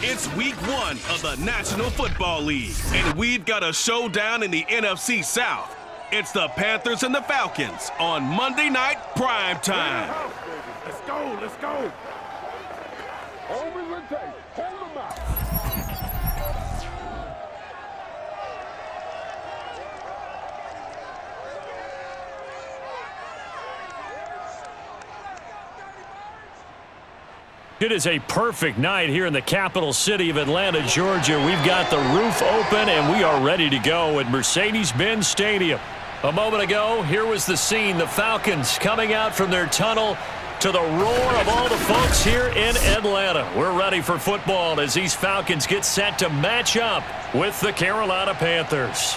It's week 1 of the National Football League, and we've got a showdown in the NFC South. It's the Panthers and the Falcons on Monday Night Prime Time. Let's go, let's go. Over the tape, hold them out. It is a perfect night here in the capital city of Atlanta, Georgia. We've got the roof open, and we are ready to go at Mercedes-Benz Stadium. A moment ago, here was the scene. The Falcons coming out from their tunnel to the roar of all the folks here in Atlanta. We're ready for football as these Falcons get set to match up with the Carolina Panthers.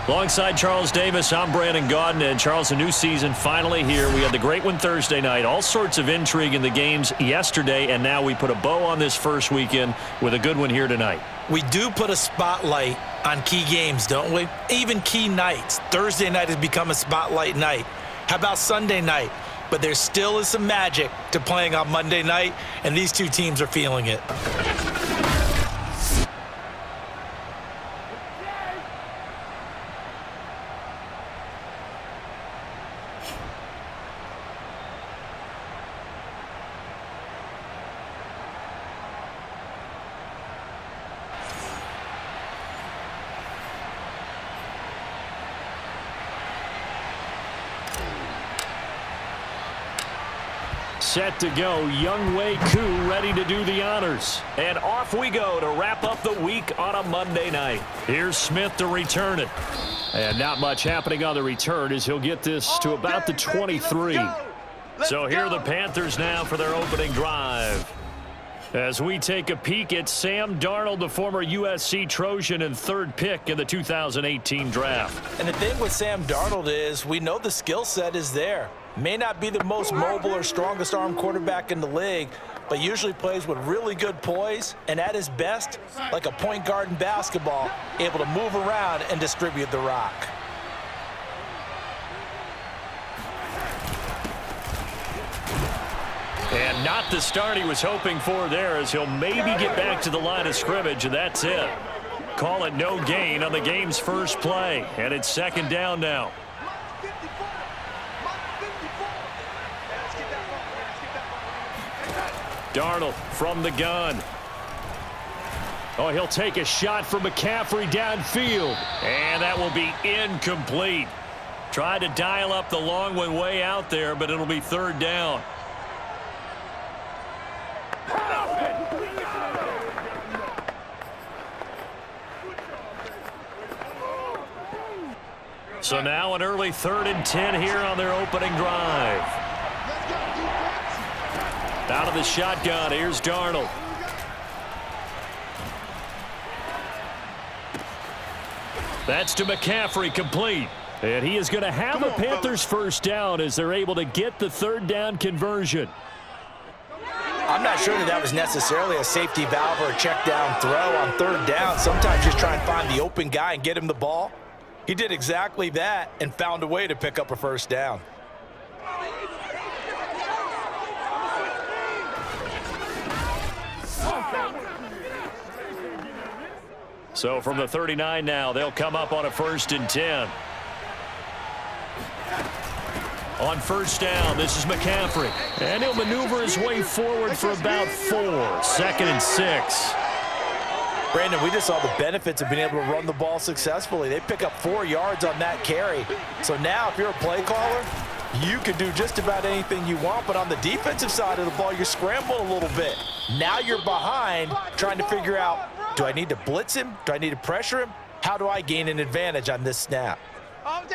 Alongside Charles Davis, I'm Brandon Gaudin. And Charles, a new season finally here. We had the great one Thursday night. All sorts of intrigue in the games yesterday, and now we put a bow on this first weekend with a good one here tonight. We do put a spotlight on key games, don't we? Even key nights. Thursday night has become a spotlight night. How about Sunday night? But there still is some magic to playing on Monday night, and these two teams are feeling it. Set to go, Younghoe Koo ready to do the honors. And off we go to wrap up the week on a Monday night. Here's Smith to return it. And not much happening on the return as he'll get this to about the 23. So here are the Panthers now for their opening drive. As we take a peek at Sam Darnold, the former USC Trojan and third pick in the 2018 draft. And the thing with Sam Darnold is we know the skill set is there. May not be the most mobile or strongest arm quarterback in the league, but usually plays with really good poise, and at his best, like a point guard in basketball, able to move around and distribute the rock. And not the start he was hoping for there, as he'll maybe get back to the line of scrimmage, and that's it. Call it no gain on the game's first play, and it's second down now. Darnold from the gun. Oh, he'll take a shot from McCaffrey downfield. And that will be incomplete. Tried to dial up the long one way out there, but it'll be third down. So now an early 3rd and 10 here on their opening drive. Out of the shotgun, here's Darnold. That's to McCaffrey, complete. And he is going to have a Panthers first down as they're able to get the third down conversion. I'm not sure that was necessarily a safety valve or a check down throw on third down. Sometimes just try and find the open guy and get him the ball. He did exactly that and found a way to pick up a first down. So from the 39 now, they'll come up on a 1st and 10. On first down, this is McCaffrey. And he'll maneuver his way forward for about 4. 2nd and 6. Brandon, we just saw the benefits of being able to run the ball successfully. They pick up 4 yards on that carry. So now if you're a play caller, you can do just about anything you want. But on the defensive side of the ball, you're scrambling a little bit. Now you're behind trying to figure out, do I need to blitz him? Do I need to pressure him? How do I gain an advantage on this snap?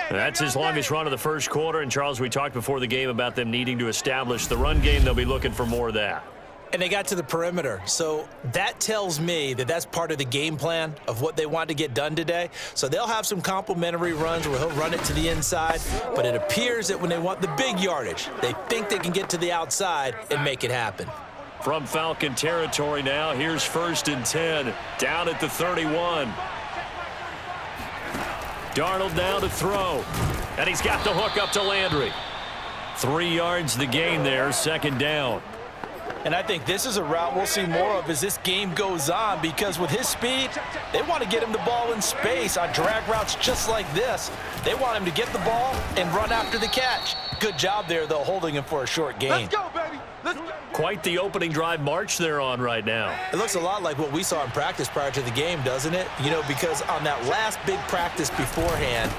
That's his longest run of the first quarter. And, Charles, we talked before the game about them needing to establish the run game. They'll be looking for more of that. And they got to the perimeter. So that tells me that that's part of the game plan of what they want to get done today. So they'll have some complimentary runs where he'll run it to the inside. But it appears that when they want the big yardage, they think they can get to the outside and make it happen. From Falcon territory now, here's 1st and 10. Down at the 31. Darnold now to throw. And he's got the hook up to Landry. 3 yards the gain there, 2nd down. And I think this is a route we'll see more of as this game goes on, because with his speed, they want to get him the ball in space on drag routes just like this. They want him to get the ball and run after the catch. Good job there, though, holding him for a short gain. Let's go, baby. Let's go. Quite the opening drive march they're on right now. It looks a lot like what we saw in practice prior to the game, doesn't it? You know, because on that last big practice beforehand,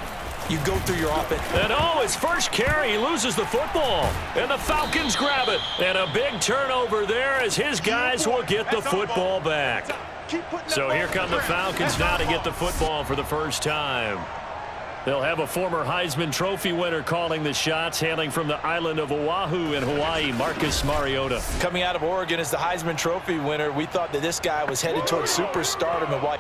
you go through your offense. And his first carry, he loses the football. And the Falcons grab it. And a big turnover there as his guys will get the football back. So here come the Falcons now to get the football for the first time. They'll have a former Heisman Trophy winner calling the shots, hailing from the island of Oahu in Hawaii, Marcus Mariota. Coming out of Oregon as the Heisman Trophy winner, we thought that this guy was headed towards superstardom and why.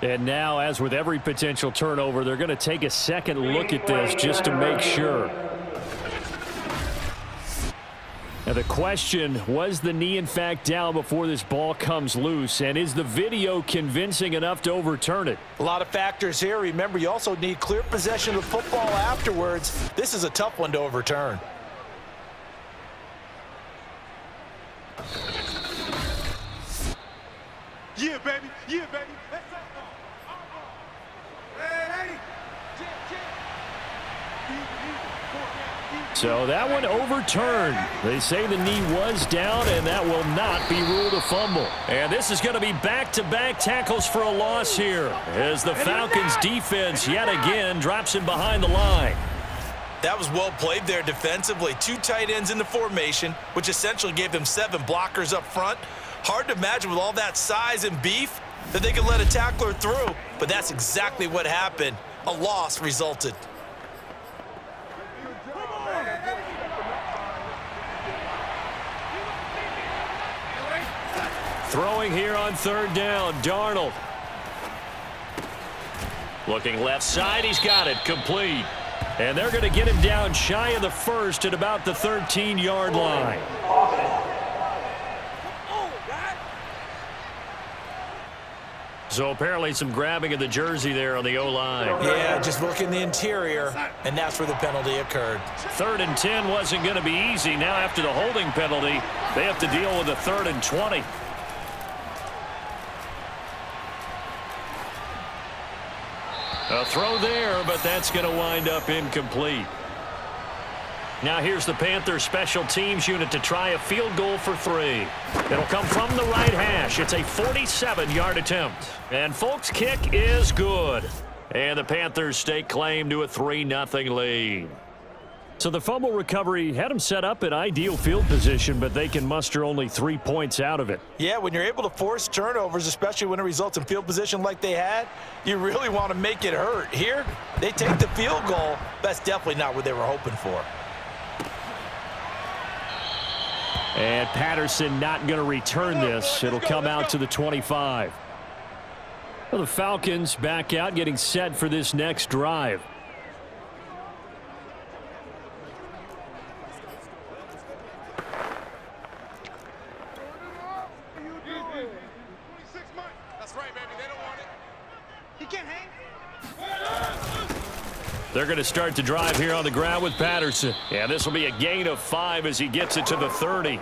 And now, as with every potential turnover, they're going to take a second look at this just to make sure. Now the question, was the knee in fact down before this ball comes loose? And is the video convincing enough to overturn it? A lot of factors here. Remember, you also need clear possession of the football afterwards. This is a tough one to overturn. Yeah, baby. Yeah, baby. So that one overturned. They say the knee was down, and that will not be ruled a fumble. And this is going to be back-to-back tackles for a loss here as the Falcons defense yet again drops him behind the line. That was well played there defensively. Two tight ends in the formation, which essentially gave them 7 blockers up front. Hard to imagine with all that size and beef that they could let a tackler through, but that's exactly what happened. A loss resulted. Throwing here on third down, Darnold. Looking left side, he's got it, complete. And they're going to get him down shy of the first at about the 13-yard line. So apparently some grabbing of the jersey there on the O-line. Yeah, just look in the interior, and that's where the penalty occurred. 3rd and 10 wasn't going to be easy. Now after the holding penalty, they have to deal with a 3rd and 20. A throw there, but that's going to wind up incomplete. Now here's the Panthers special teams unit to try a field goal for 3. It'll come from the right hash. It's a 47-yard attempt. And folks, kick is good. And the Panthers stake claim to a 3-0 lead. So the fumble recovery had them set up in ideal field position, but they can muster only 3 points out of it. Yeah, when you're able to force turnovers, especially when it results in field position like they had, you really want to make it hurt. Here, they take the field goal. That's definitely not what they were hoping for. And Patterson not going to return this. It'll come out to the 25. Well, the Falcons back out, getting set for this next drive. They're going to start the drive here on the ground with Patterson. Yeah, this will be a gain of 5 as he gets it to the 30.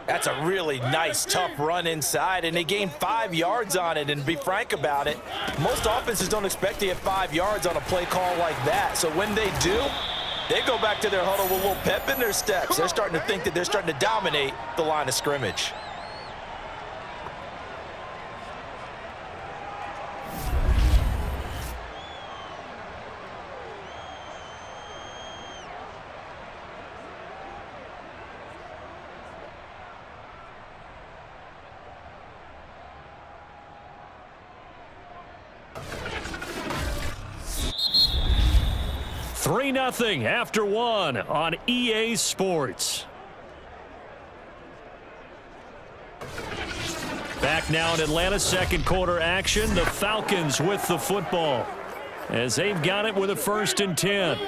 That's a really nice, tough run inside, and they gained 5 yards on it. And to be frank about it, most offenses don't expect to get 5 yards on a play call like that. So when they do, they go back to their huddle with a little pep in their steps. They're starting to think that they're starting to dominate the line of scrimmage. Nothing after 1 on EA Sports. Back now in Atlanta, second quarter action. The Falcons with the football as they've got it with a 1st and 10.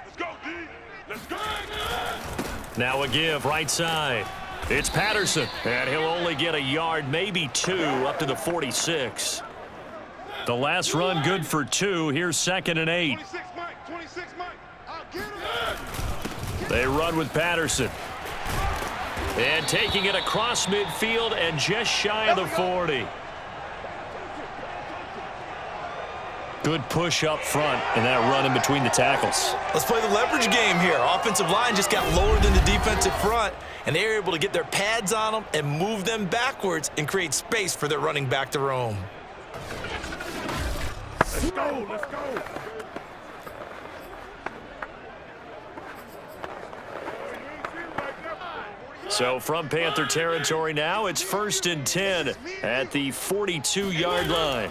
Let's go, D. Let's go. Now a give right side. It's Patterson, and he'll only get a yard, maybe 2, up to the 46. The last run good for 2. Here's 2nd and 8. 26, Mike. 26, Mike. I'll get him. They run with Patterson. And taking it across midfield and just shy of the 40. Good push up front and that run in between the tackles. Let's play the leverage game here. Offensive line just got lower than the defensive front, and they were able to get their pads on them and move them backwards and create space for their running back to roam. Let's go, let's go. So from Panther territory now, it's 1st and 10 at the 42-yard line.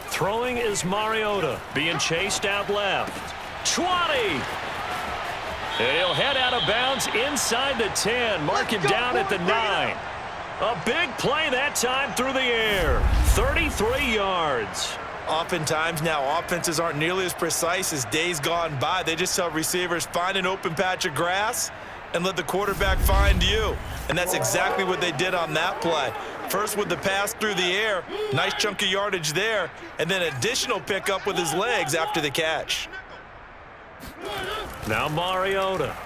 Throwing is Mariota, being chased out left. 20! And he'll head out of bounds inside the 10, mark him down at the 9. A big play that time through the air. 33 yards. Oftentimes now, offenses aren't nearly as precise as days gone by. They just tell receivers, find an open patch of grass and let the quarterback find you. And that's exactly what they did on that play. First with the pass through the air, nice chunk of yardage there, and then additional pickup with his legs after the catch. Now Mariota.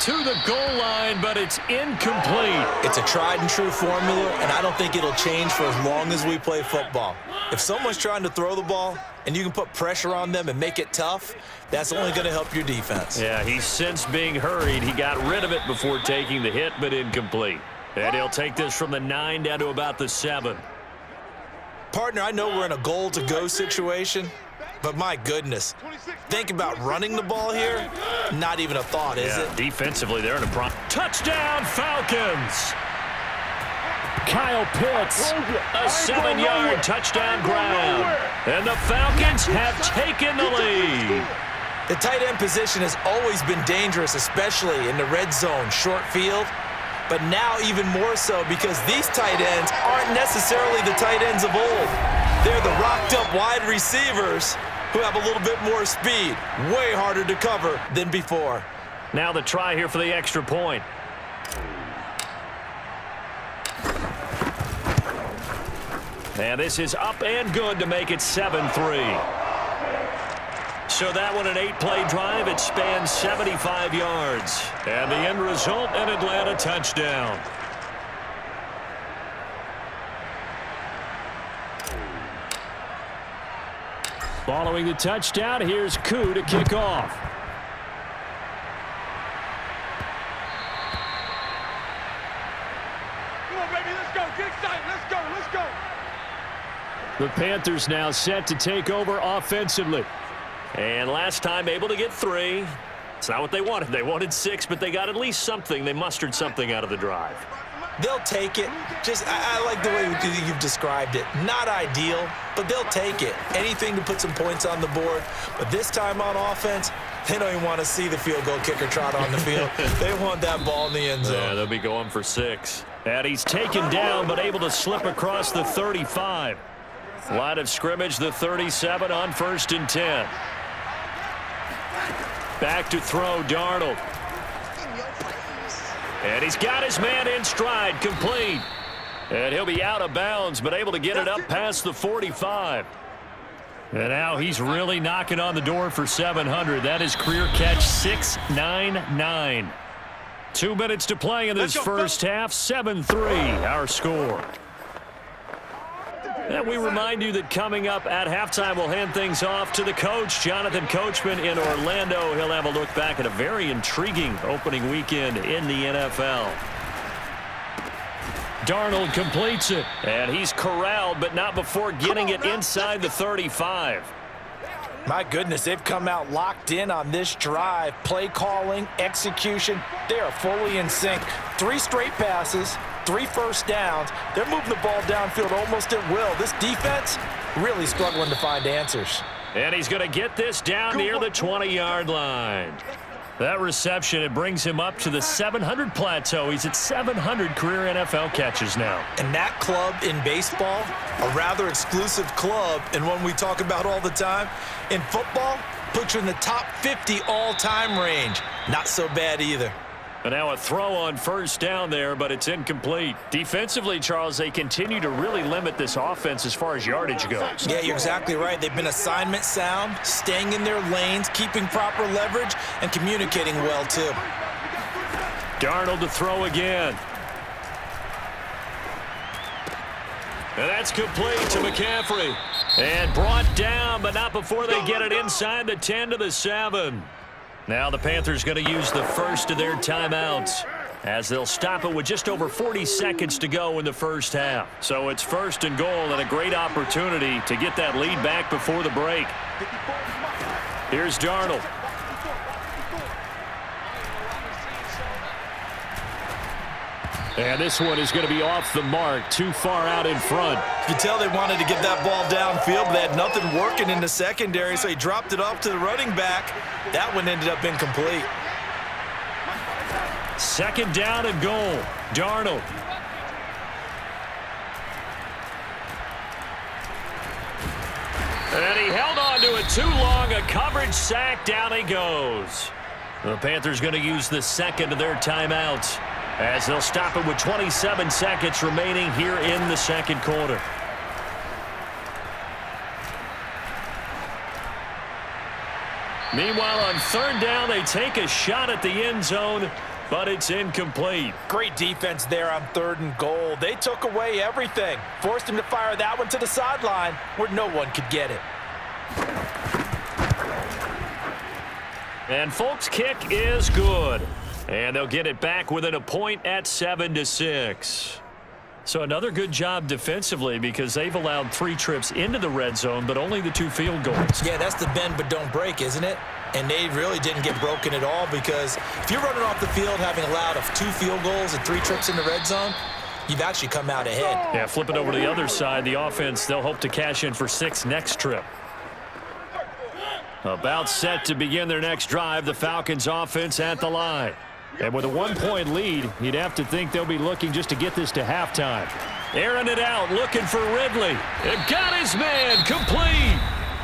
To the goal line, but it's incomplete. It's a tried and true formula, and I don't think it'll change for as long as we play football. If someone's trying to throw the ball and you can put pressure on them and make it tough, that's only going to help your defense. Yeah, he's since being hurried. He got rid of it before taking the hit, but incomplete. And he'll take this from the 9 down to about the 7. Partner, I know we're in a goal-to-go situation, but my goodness, think about running the ball here. Not even a thought, is it? Defensively, they're in a prime. Touchdown, Falcons! Kyle Pitts, a 7-yard touchdown grab. And the Falcons have taken the lead. The tight end position has always been dangerous, especially in the red zone, short field. But now even more so because these tight ends aren't necessarily the tight ends of old. They're the rocked-up wide receivers who have a little bit more speed, way harder to cover than before. Now the try here for the extra point. And this is up and good to make it 7-3. So that one, an 8-play drive. It spans 75 yards. And the end result, an Atlanta touchdown. Following the touchdown, here's Koo to kick off. Come on, baby, let's go. Get excited. Let's go, let's go. The Panthers now set to take over offensively. And last time able to get 3. It's not what they wanted. They wanted 6, but they got at least something. They mustered something out of the drive. They'll take it. I like the way you've described it. Not ideal, but they'll take it. Anything to put some points on the board. But this time on offense, they don't even want to see the field goal kicker trot on the field. They want that ball in the end zone. Yeah, they'll be going for 6. And he's taken down, but able to slip across the 35. Line of scrimmage, the 37 on 1st and 10. Back to throw, Darnold. And he's got his man in stride, complete. And he'll be out of bounds, but able to get it up past the 45. And now he's really knocking on the door for 700. That is career catch 699. 2 minutes to play in this first half. 7-3, our score. And we remind you that coming up at halftime, we'll hand things off to the coach, Jonathan Coachman in Orlando. He'll have a look back at a very intriguing opening weekend in the NFL. Darnold completes it, and he's corralled, but not before getting it inside the 35. My goodness, they've come out locked in on this drive. Play calling, execution, they are fully in sync. 3 straight passes, 3 first downs. They're moving the ball downfield almost at will. This defense really struggling to find answers. And he's going to get this down near the 20-yard line. That reception, it brings him up to the 700 plateau. He's at 700 career NFL catches now. And that club in baseball, a rather exclusive club, and one we talk about all the time. In football, puts you in the top 50 all-time range. Not so bad either. And now a throw on first down there, but it's incomplete. Defensively, Charles, they continue to really limit this offense as far as yardage goes. Yeah, you're exactly right. They've been assignment sound, staying in their lanes, keeping proper leverage, and communicating well, too. Darnold to throw again. And that's complete to McCaffrey. And brought down, but not before they get it inside the 10 to the 7. Now the Panthers going to use the first of their timeouts as they'll stop it with just over 40 seconds to go in the first half. So it's first and goal and a great opportunity to get that lead back before the break. Here's Darnold. And this one is going to be off the mark, too far out in front. You tell they wanted to get that ball downfield, but they had nothing working in the secondary, so he dropped it off to the running back. That one ended up incomplete. Second down and goal. Darnold. And he held on to it too long. A coverage sack. Down he goes. The Panthers going to use the second of their timeouts as they'll stop it with 27 seconds remaining here in the second quarter. Meanwhile, on third down, they take a shot at the end zone, but it's incomplete. Great defense there on third and goal. They took away everything. Forced him to fire that one to the sideline where no one could get it. And Folk's kick is good. And they'll get it back within a point at 7-6. So another good job defensively because they've allowed 3 trips into the red zone, but only the 2 field goals. Yeah, that's the bend but don't break, isn't it? And they really didn't get broken at all because if you're running off the field having allowed 2 field goals and 3 trips in the red zone, you've actually come out ahead. Yeah, flip it over to the other side. The offense, they'll hope to cash in for 6 next trip. About set to begin their next drive, the Falcons offense at the line. And with a 1-point lead, you'd have to think they'll be looking just to get this to halftime. Airing it out, looking for Ridley. It got his man, complete.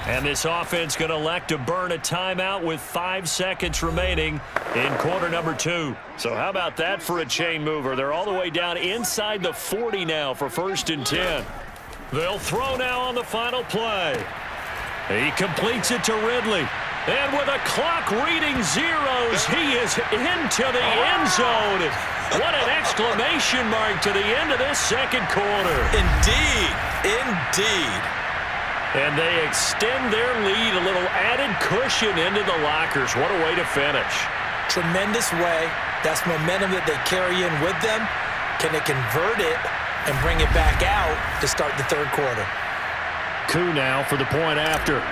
And this offense going to elect to burn a timeout with 5 seconds remaining in quarter number 2. So how about that for a chain mover? They're all the way down inside the 40 now for 1st and 10. They'll throw now on the final play. He completes it to Ridley. And with a clock reading zeros, he is into the end zone. What an exclamation mark to the end of this second quarter. Indeed, indeed. And they extend their lead, a little added cushion into the lockers. What a way to finish. Tremendous way. That's momentum that they carry in with them. Can they convert it and bring it back out to start the third quarter? Koo now for the point after.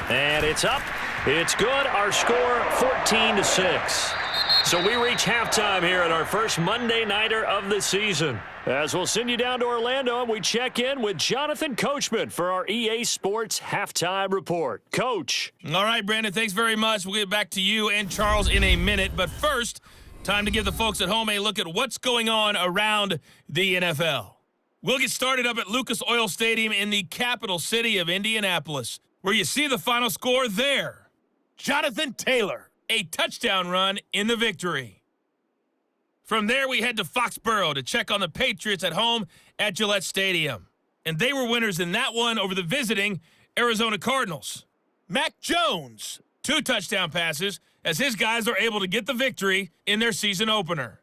And it's up. It's good. Our score, 14-6. So we reach halftime here at our first Monday Nighter of the season. As we'll send you down to Orlando, and we check in with Jonathan Coachman for our EA Sports Halftime Report. Coach. All right, Brandon, thanks very much. We'll get back to you and Charles in a minute. But first, time to give the folks at home a look at what's going on around the NFL. We'll get started up at Lucas Oil Stadium in the capital city of Indianapolis, where you see the final score there. Jonathan Taylor, a touchdown run in the victory. From there, we head to Foxborough to check on the Patriots at home at Gillette Stadium. And they were winners in that one over the visiting Arizona Cardinals. Mac Jones, 2 touchdown passes as his guys are able to get the victory in their season opener.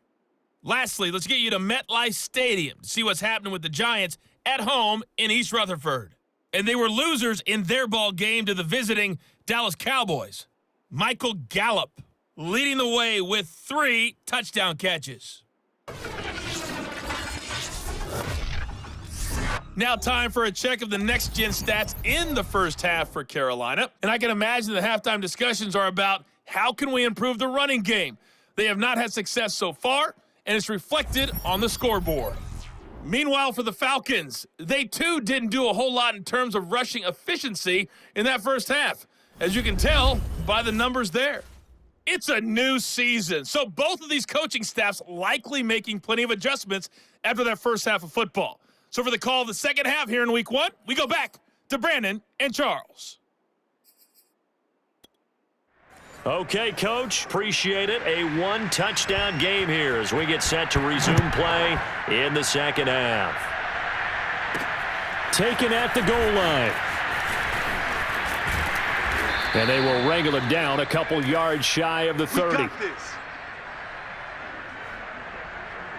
Lastly, let's get you to MetLife Stadium to see what's happening with the Giants at home in East Rutherford. And they were losers in their ball game to the visiting Dallas Cowboys. Michael Gallup leading the way with 3 touchdown catches. Now time for a check of the next-gen stats in the first half for Carolina. And I can imagine the halftime discussions are about how can we improve the running game. They have not had success so far, and it's reflected on the scoreboard. Meanwhile, for the Falcons, they too didn't do a whole lot in terms of rushing efficiency in that first half, as you can tell by the numbers there. It's a new season, so both of these coaching staffs likely making plenty of adjustments after that first half of football. So for the call of the second half here in Week 1, we go back to Brandon and Charles. Okay, Coach, appreciate it. A one-touchdown game here as we get set to resume play in the second half. Taken at the goal line. And they will wrangle him down a couple yards shy of the 30.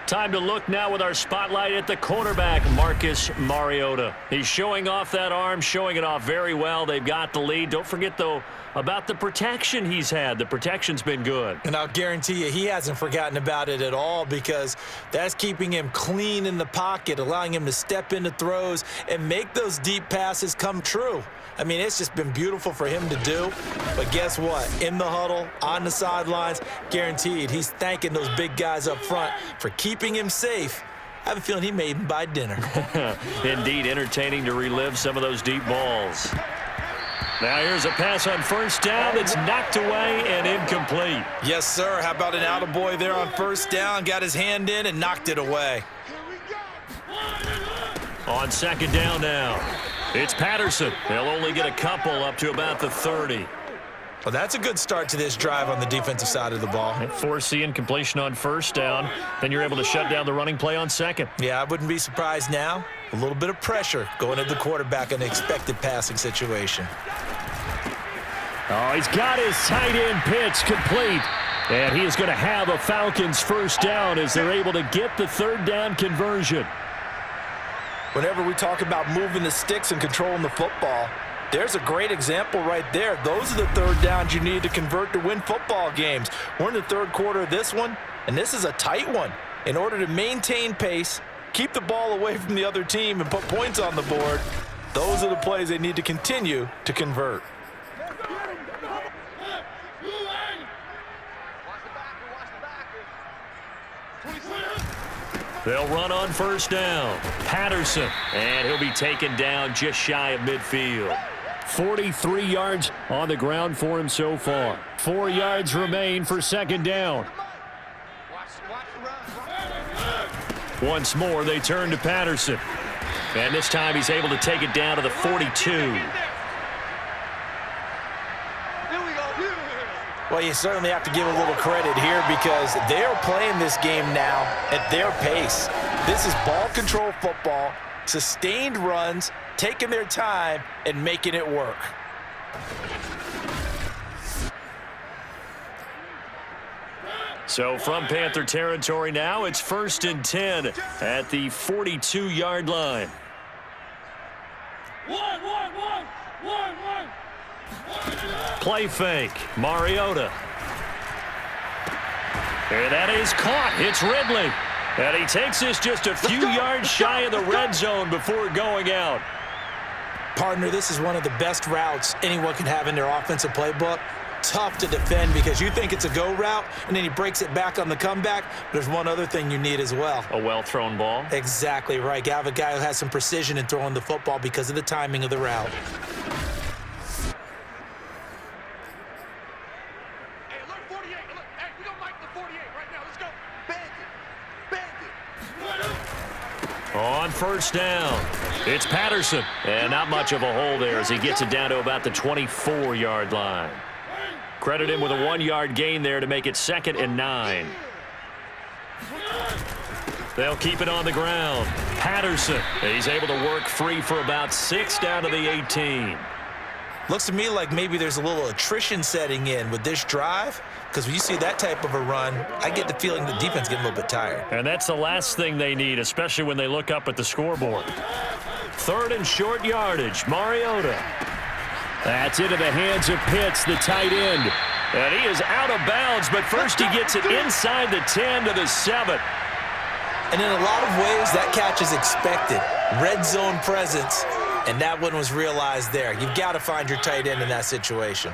Time to look now with our spotlight at the quarterback, Marcus Mariota. He's showing off that arm, showing it off very well. They've got the lead. Don't forget, though, about the protection he's had. The protection's been good. And I'll guarantee you he hasn't forgotten about it at all because that's keeping him clean in the pocket, allowing him to step into throws and make those deep passes come true. I mean, it's just been beautiful for him to do. But guess what? In the huddle, on the sidelines, guaranteed he's thanking those big guys up front for keeping him safe. I have a feeling he made him buy dinner. Indeed, entertaining to relive some of those deep balls. Now here's a pass on first down that's knocked away and incomplete. Yes, sir. How about an attaboy there on first down? Got his hand in and knocked it away. On second down now, it's Patterson. They'll only get a couple up to about the 30. Well, that's a good start to this drive on the defensive side of the ball. Force the incompletion on first down. Then you're able to shut down the running play on second. Yeah, I wouldn't be surprised now. A little bit of pressure going at the quarterback in an expected passing situation. Oh, he's got his tight end pitch complete. And he is going to have a Falcons first down as they're able to get the third down conversion. Whenever we talk about moving the sticks and controlling the football, there's a great example right there. Those are the third downs you need to convert to win football games. We're in the third quarter of this one, and this is a tight one. In order to maintain pace, keep the ball away from the other team, and put points on the board, those are the plays they need to continue to convert. They'll run on first down. Patterson, and he'll be taken down just shy of midfield. 43 yards on the ground for him so far. 4 yards remain for second down. Once more, they turn to Patterson. And this time he's able to take it down to the 42. Well, you certainly have to give a little credit here because they're playing this game now at their pace. This is ball control football, sustained runs, taking their time, and making it work. So from Panther territory now, it's 1st and 10 at the 42-yard line. Play fake, Mariota. And that is caught. It's Ridley. And he takes this just a few yards shy of the red zone before going out. Partner, this is one of the best routes anyone can have in their offensive playbook. Tough to defend because you think it's a go route, and then he breaks it back on the comeback. There's one other thing you need as well. A well-thrown ball. Exactly right. You have a guy who has some precision in throwing the football because of the timing of the route. On first down, it's Patterson. And not much of a hole there as he gets it down to about the 24-yard line. Credit him with a 1-yard gain there to make it 2nd and 9. They'll keep it on the ground. Patterson, he's able to work free for about 6 down to the 18. Looks to me like maybe there's a little attrition setting in with this drive, because when you see that type of a run, I get the feeling the defense getting a little bit tired. And that's the last thing they need, especially when they look up at the scoreboard. 3rd and short yardage, Mariota. That's into the hands of Pitts, the tight end. And he is out of bounds, but first he gets it inside the 10 to the 7. And in a lot of ways, that catch is expected. Red zone presence. And that one was realized there. You've got to find your tight end in that situation.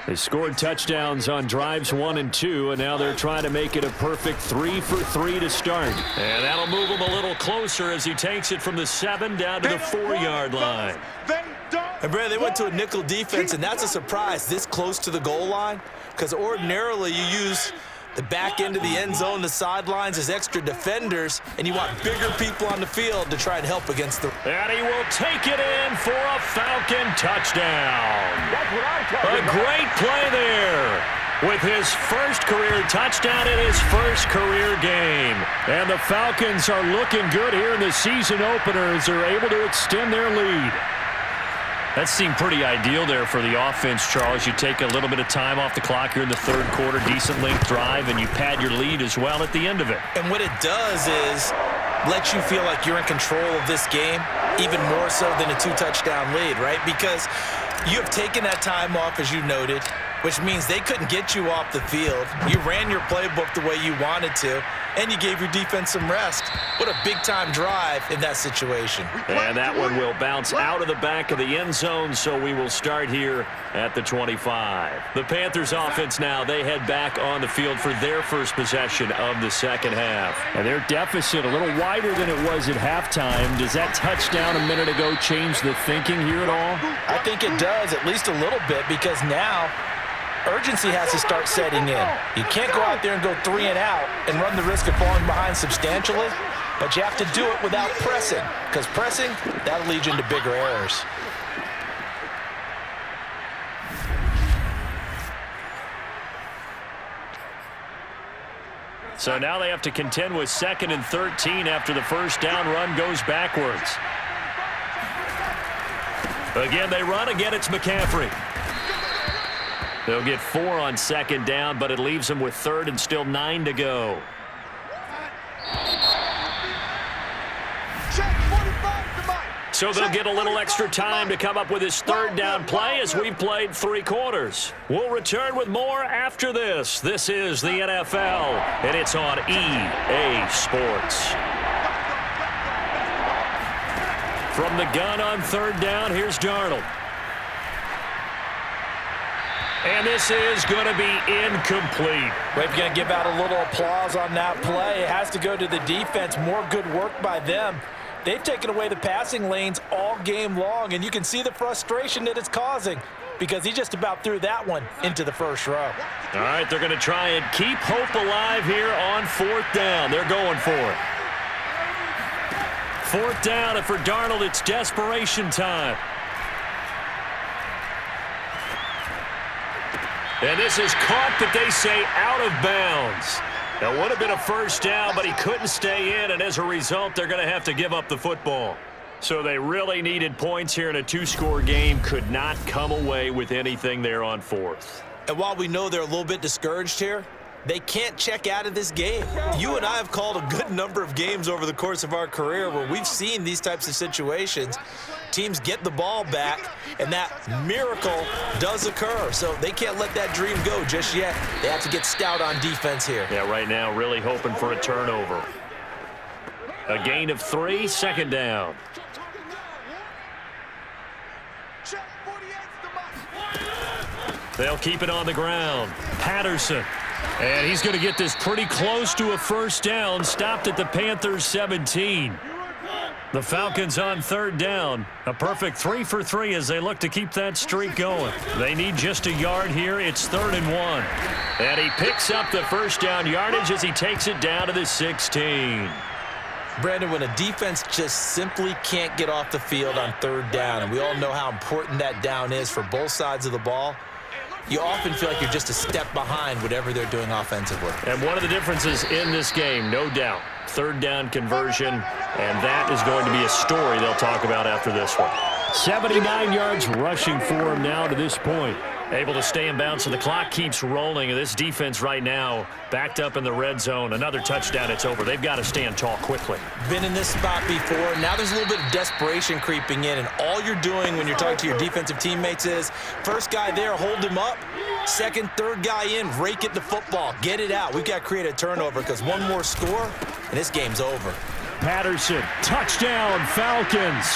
They scored touchdowns on drives 1 and 2, and now they're trying to make it a perfect 3 for 3 to start. And that'll move him a little closer as he takes it from the 7 down to the 4-yard line. And Brad, they went to a nickel defense, and that's a surprise this close to the goal line, because ordinarily you use the back end of the end zone, the sidelines as extra defenders, and you want bigger people on the field to try and help against the... And he will take it in for a Falcon touchdown. That's what I'm talking A about. great play there. with his first career touchdown in his first career game. And the Falcons are looking good here in the season opener as they're able to extend their lead. That seemed pretty ideal there for the offense, Charles. You take a little bit of time off the clock here in the third quarter, decent length drive, and you pad your lead as well at the end of it. And what it does is let you feel like you're in control of this game, even more so than a 2-touchdown lead, right? Because you have taken that time off, as you noted, which means they couldn't get you off the field. You ran your playbook the way you wanted to, and you gave your defense some rest. What a big-time drive in that situation. And that one will bounce out of the back of the end zone, so we will start here at the 25. The Panthers offense now, they head back on the field for their first possession of the second half. And their deficit a little wider than it was at halftime. Does that touchdown a minute ago change the thinking here at all? I think it does, at least a little bit, because now urgency has to start setting in. You can't go out there and go 3 and out and run the risk of falling behind substantially, but you have to do it without pressing, because pressing, that'll lead you into bigger errors. So now they have to contend with 2nd and 13 after the first down run goes backwards. Again, they run. Again, it's McCaffrey. They'll get 4 on 2nd down, but it leaves them with 3rd and still 9 to go. So they'll get a little extra time to come up with his 3rd down play as we've played 3 quarters. We'll return with more after this. This is the NFL, and it's on EA Sports. From the gun on 3rd down, here's Darnold. And this is going to be incomplete. We're going to give out a little applause on that play. It has to go to the defense. More good work by them. They've taken away the passing lanes all game long, and you can see the frustration that it's causing because he just about threw that one into the first row. All right, they're going to try and keep hope alive here on 4th down. They're going for it. 4th down, and for Darnold, it's desperation time. And this is caught, but they say out of bounds. That would have been a first down, but he couldn't stay in, and as a result, they're going to have to give up the football. So they really needed points here in a 2-score game. Could not come away with anything there on 4th. And while we know they're a little bit discouraged here, they can't check out of this game. You and I have called a good number of games over the course of our career where we've seen these types of situations. Teams get the ball back, and that miracle does occur. So they can't let that dream go just yet. They have to get stout on defense here. Yeah, right now really hoping for a turnover. A gain of 3, 2nd down. They'll keep it on the ground. Patterson. And he's going to get this pretty close to a first down. Stopped at the Panthers 17. The Falcons on 3rd down. A perfect 3 for 3 as they look to keep that streak going. They need just a yard here. It's 3rd and 1. And he picks up the first down yardage as he takes it down to the 16. Brandon, when a defense just simply can't get off the field on 3rd down, and we all know how important that down is for both sides of the ball, you often feel like you're just a step behind whatever they're doing offensively. And one of the differences in this game, no doubt, 3rd down conversion, and that is going to be a story they'll talk about after this one. 79 yards rushing for him now to this point. Able to stay in bounds, so the clock keeps rolling. And this defense right now backed up in the red zone. Another touchdown, it's over. They've got to stand tall quickly. Been in this spot before. Now there's a little bit of desperation creeping in, and all you're doing when you're talking to your defensive teammates is first guy there, hold him up. Second, third guy in, rake it the football. Get it out. We've got to create a turnover because one more score, and this game's over. Patterson, touchdown, Falcons.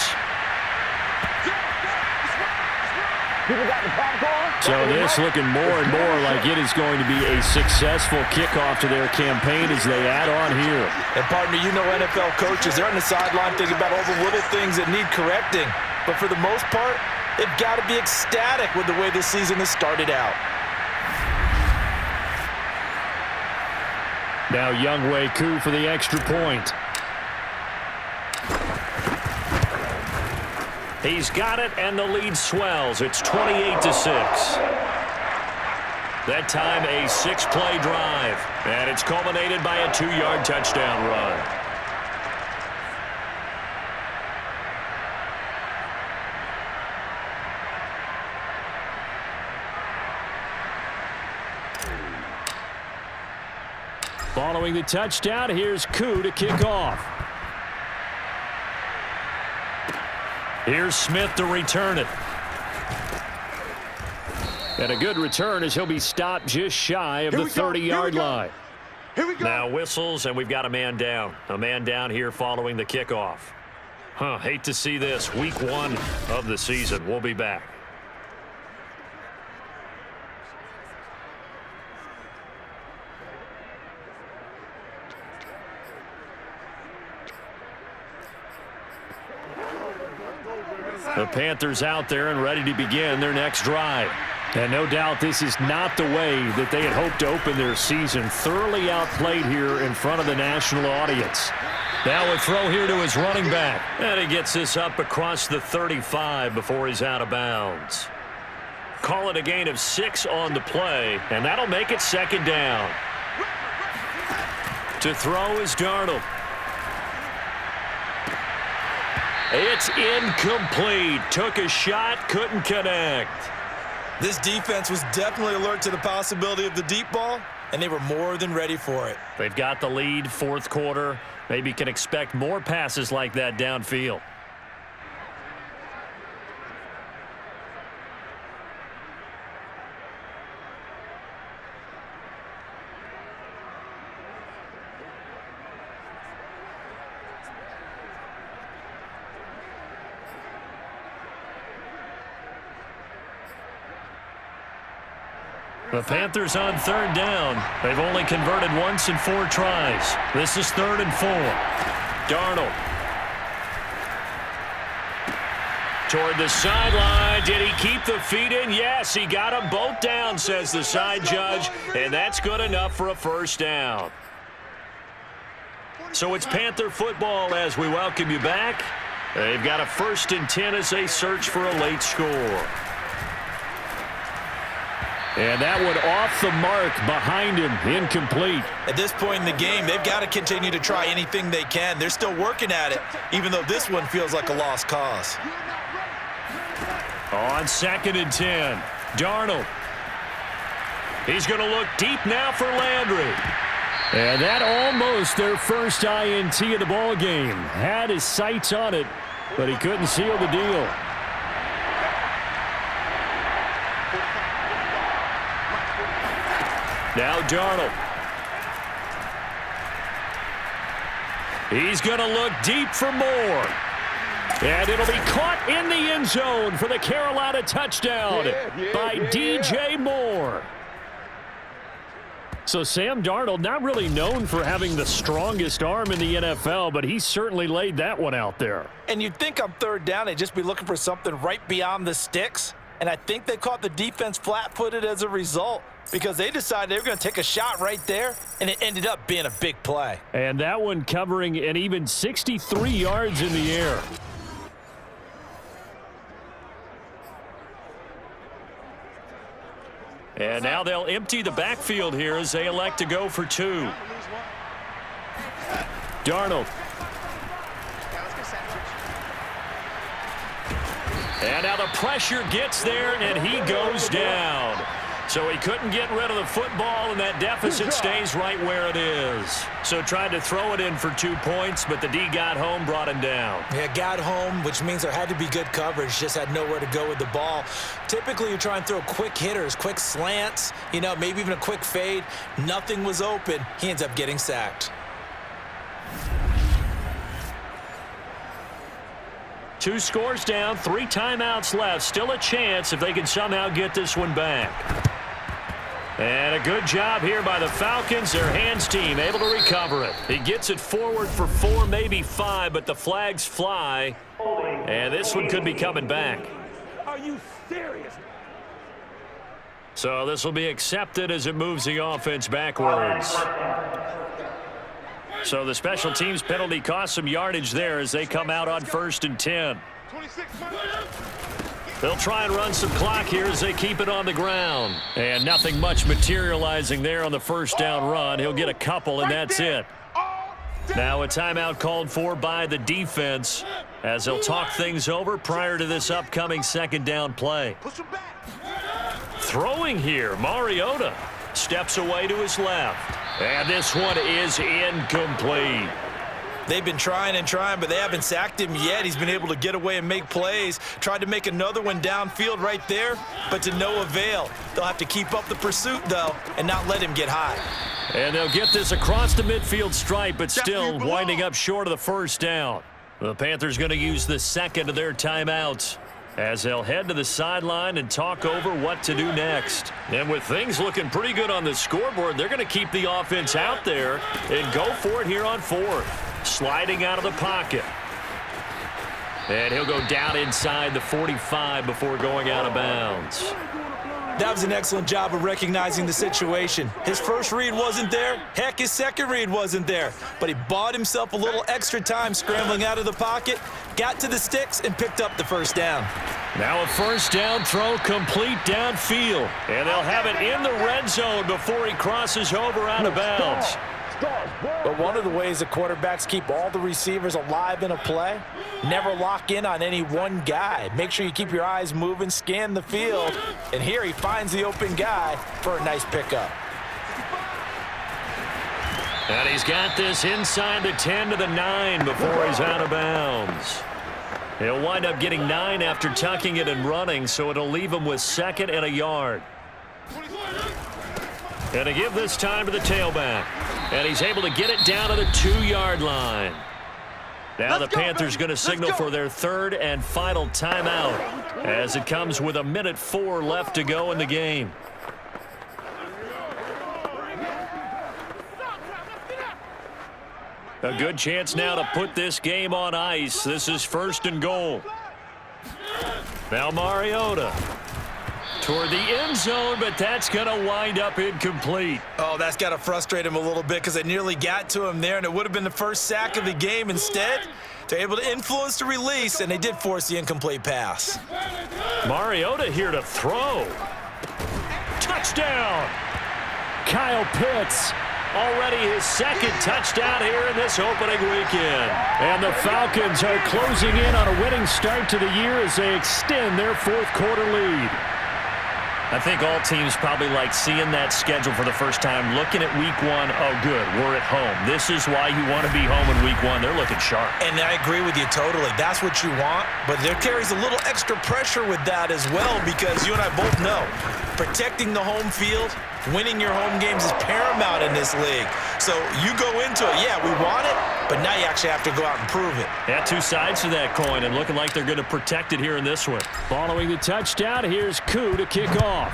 So this looking more and more like it is going to be a successful kickoff to their campaign as they add on here. And partner, you know NFL coaches, they're on the sideline thinking about all the little things that need correcting. But for the most part, they've got to be ecstatic with the way this season has started out. Now Younghoe Koo for the extra point. He's got it, and the lead swells. It's 28-6. That time a 6-play drive. And it's culminated by a 2-yard touchdown run. Following the touchdown, here's Koo to kick off. Here's Smith to return it. And a good return as he'll be stopped just shy of the 30-yard line. Here we go. Now whistles, and we've got a man down. A man down here following the kickoff. Hate to see this. Week 1 of the season. We'll be back. The Panthers out there and ready to begin their next drive. And no doubt this is not the way that they had hoped to open their season. Thoroughly outplayed here in front of the national audience. Now a throw here to his running back. And he gets this up across the 35 before he's out of bounds. Call it a gain of 6 on the play, and that'll make it 2nd down. To throw is Darnold. It's incomplete. Took a shot, couldn't connect. This defense was definitely alert to the possibility of the deep ball, and they were more than ready for it. They've got the lead, 4th quarter. Maybe can expect more passes like that downfield. The Panthers on 3rd down. They've only converted once in 4 tries. This is 3rd and 4. Darnold. Toward the sideline. Did he keep the feet in? Yes, he got them both down, says the side judge. And that's good enough for a 1st down. So it's Panther football as we welcome you back. They've got a 1st and 10 as they search for a late score. And that one off the mark behind him, incomplete. At this point in the game, they've got to continue to try anything they can. They're still working at it, even though this one feels like a lost cause. On 2nd and 10, Darnold. He's going to look deep now for Landry. And that almost their first INT of the ball game. Had his sights on it, but he couldn't seal the deal. Now Darnold. He's going to look deep for more. And it'll be caught in the end zone for the Carolina touchdown by DJ Moore. So Sam Darnold, not really known for having the strongest arm in the NFL, but he certainly laid that one out there. And you'd think on 3rd down, they'd just be looking for something right beyond the sticks. And I think they caught the defense flat-footed as a result because they decided they were going to take a shot right there, and it ended up being a big play. And that one covering an even 63 yards in the air. And now they'll empty the backfield here as they elect to go for 2. Darnold. And now the pressure gets there, and he goes down. So he couldn't get rid of the football, and that deficit stays right where it is. So tried to throw it in for 2 points, but the D got home, brought him down. Yeah, got home, which means there had to be good coverage. Just had nowhere to go with the ball. Typically, you try and throw quick hitters, quick slants, maybe even a quick fade. Nothing was open. He ends up getting sacked. 2 scores down, 3 timeouts left. Still a chance if they can somehow get this one back. And a good job here by the Falcons. Their hands team able to recover it. He gets it forward for 4, maybe 5, but the flags fly. And this one could be coming back. Are you serious? So this will be accepted as it moves the offense backwards. So the special teams penalty cost some yardage there as they come out on 1st and 10. They'll try and run some clock here as they keep it on the ground. And nothing much materializing there on the first down run. He'll get a couple, and that's it. Now a timeout called for by the defense as they'll talk things over prior to this upcoming second down play. Throwing here, Mariota steps away to his left. And this one is incomplete. They've been trying and trying, but they haven't sacked him yet. He's been able to get away and make plays. Tried to make another one downfield right there, but to no avail. They'll have to keep up the pursuit, though, and not let him get high. And they'll get this across the midfield stripe, but still winding up short of the first down. The Panthers going to use the second of their timeouts as they'll head to the sideline and talk over what to do next. And with things looking pretty good on the scoreboard, they're going to keep the offense out there and go for it here on fourth. Sliding out of the pocket. And he'll go down inside the 45 before going out of bounds. That was an excellent job of recognizing the situation. His first read wasn't there. Heck, his second read wasn't there. But he bought himself a little extra time scrambling out of the pocket, got to the sticks, and picked up the first down. Now a first down throw complete downfield. And they'll have it in the red zone before he crosses over out of bounds. But one of the ways the quarterbacks keep all the receivers alive in a play, never lock in on any one guy. Make sure you keep your eyes moving, scan the field, and here he finds the open guy for a nice pickup. And he's got this inside the 10 to the 9 before he's out of bounds. He'll wind up getting 9 after tucking it and running, so it'll leave him with second and a yard. And to give this time to the tailback. And he's able to get it down to the 2-yard line. Now the Panthers going to signal for their third and final timeout as it comes with 1:04 left to go in the game. A good chance now to put this game on ice. This is first and goal. Now Mariota toward the end zone, but that's going to wind up incomplete. Oh, that's got to frustrate him a little bit because they nearly got to him there, and it would have been the first sack of the game. Instead, they're able to influence the release, and they did force the incomplete pass. Mariota here to throw. Touchdown! Kyle Pitts, already his second touchdown here in this opening weekend. And the Falcons are closing in on a winning start to the year as they extend their fourth quarter lead. I think all teams probably like seeing that schedule for the first time, looking at week one. Oh, good, we're at home. This is why you want to be home in week one. They're looking sharp. And I agree with you totally. That's what you want, but there carries a little extra pressure with that as well because you and I both know protecting the home field, winning your home games is paramount in this league. So you go into it, yeah, we want it, but now you actually have to go out and prove it. Yeah, two sides to that coin, and looking like they're going to protect it here in this one. Following the touchdown, here's Koo to kick off.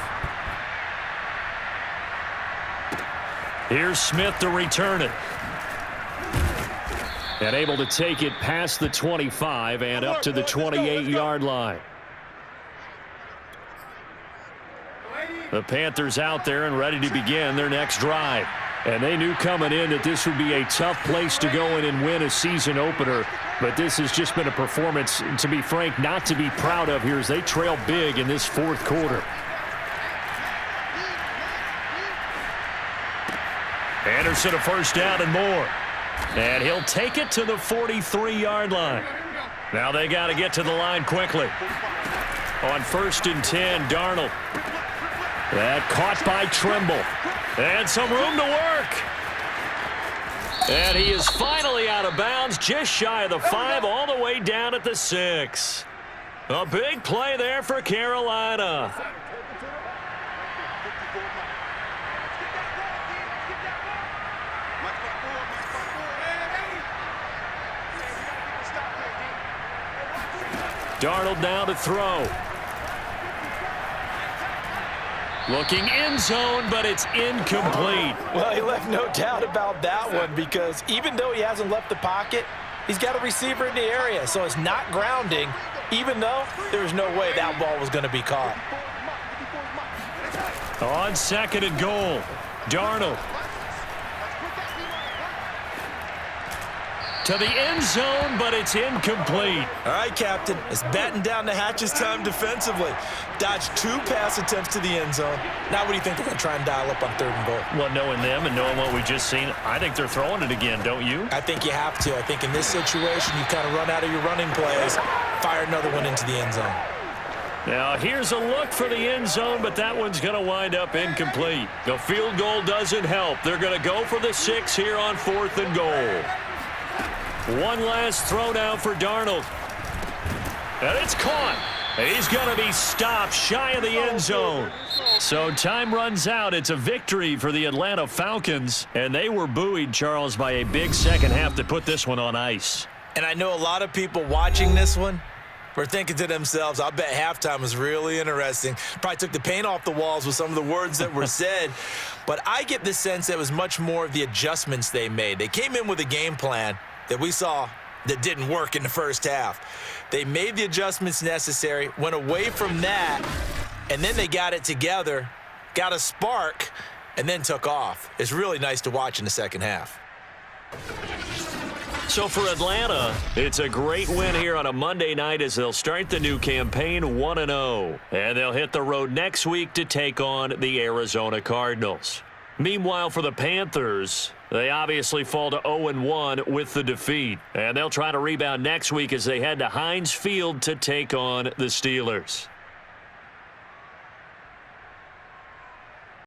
Here's Smith to return it. And able to take it past the 25 and up to the 28-yard line. The Panthers out there and ready to begin their next drive. And they knew coming in that this would be a tough place to go in and win a season opener. But this has just been a performance, to be frank, not to be proud of here as they trail big in this fourth quarter. Anderson a first down and more. And he'll take it to the 43-yard line. Now they got to get to the line quickly. On 1st and 10, Darnold. That caught by Trimble. And some room to work. And he is finally out of bounds, just shy of the 5, all the way down at the 6. A big play there for Carolina. Darnold now to throw. Looking end zone, but it's incomplete. Well, he left no doubt about that one because even though he hasn't left the pocket, he's got a receiver in the area, so it's not grounding, even though there's no way that ball was going to be caught. On 2nd and goal, Darnold. to the end zone, but it's incomplete. All right, Captain. It's batten down the hatches time defensively. Dodged 2 pass attempts to the end zone. Now what do you think they're going to try and dial up on 3rd and goal? Well, knowing them and knowing what we just seen, I think they're throwing it again, don't you? I think you have to. I think in this situation, you kind of run out of your running plays, fire another one into the end zone. Now, here's a look for the end zone, but that one's going to wind up incomplete. The field goal doesn't help. They're going to go for the 6 here on 4th and goal. One last throw down for Darnold. And it's caught. He's going to be stopped shy of the end zone. So time runs out. It's a victory for the Atlanta Falcons, and they were buoyed, Charles, by a big second half to put this one on ice. And I know a lot of people watching this one were thinking to themselves, I bet halftime was really interesting. Probably took the paint off the walls with some of the words that were said. But I get the sense that it was much more of the adjustments they made. They came in with a game plan that we saw that didn't work in the first half. They made the adjustments necessary, went away from that, and then they got it together, got a spark, and then took off. It's really nice to watch in the second half. So for Atlanta, it's a great win here on a Monday night as they'll start the new campaign 1-0. And they'll hit the road next week to take on the Arizona Cardinals. Meanwhile, for the Panthers, they obviously fall to 0-1 with the defeat. And they'll try to rebound next week as they head to Heinz Field to take on the Steelers.